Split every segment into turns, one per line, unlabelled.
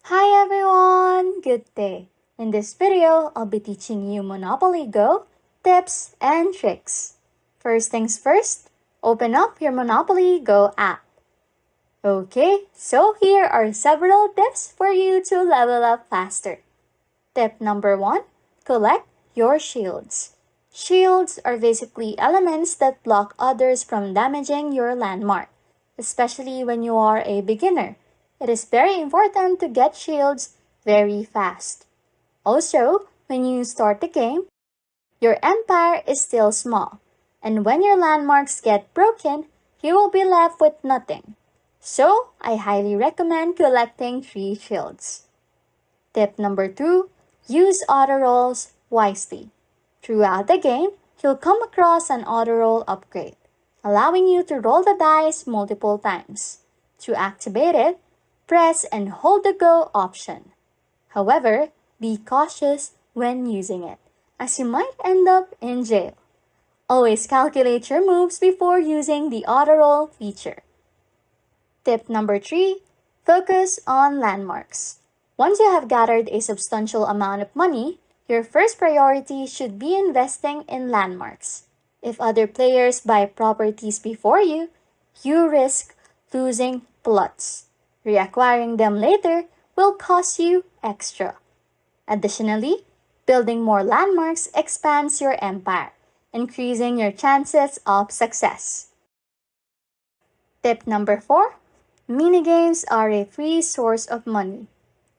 Hi everyone! Good day! In this video, I'll be teaching you Monopoly Go tips and tricks. First things first, open up your Monopoly Go app. Okay, so here are several tips for you to level up faster. Tip number 1, collect your shields. Shields are basically elements that block others from damaging your landmark, especially when you are a beginner. It is very important to get shields very fast. Also, when you start the game, your empire is still small, and when your landmarks get broken, you will be left with nothing. So, I highly recommend collecting 3 shields. Tip number 2, use auto rolls wisely. Throughout the game, you'll come across an auto roll upgrade, allowing you to roll the dice multiple times. To activate it, press and hold the Go option. However, be cautious when using it, as you might end up in jail. Always calculate your moves before using the auto roll feature. Tip number 3, focus on landmarks. Once you have gathered a substantial amount of money, your first priority should be investing in landmarks. If other players buy properties before you, you risk losing plots. Reacquiring them later will cost you extra. Additionally, building more landmarks expands your empire, increasing your chances of success. Tip number 4, minigames are a free source of money.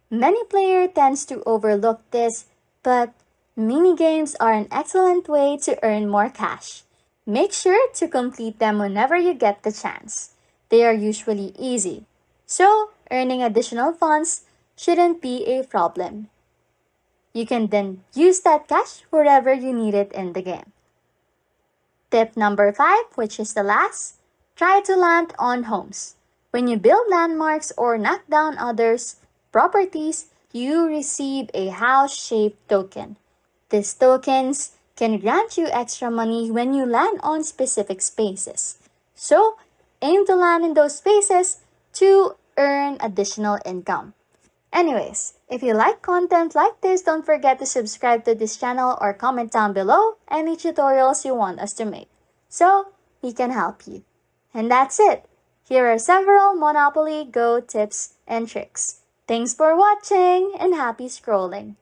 Many players tend to overlook this, but minigames are an excellent way to earn more cash. Make sure to complete them whenever you get the chance. They are usually easy, so earning additional funds shouldn't be a problem. You can then use that cash wherever you need it in the game. Tip number 5, which is the last, try to land on homes. When you build landmarks or knock down others' properties, you receive a house-shaped token. These tokens can grant you extra money when you land on specific spaces. So, aim to land in those spaces to earn additional income. Anyways, if you like content like this, don't forget to subscribe to this channel or comment down below any tutorials you want us to make, so we can help you. And that's it. Here are several Monopoly Go tips and tricks. Thanks for watching and happy scrolling.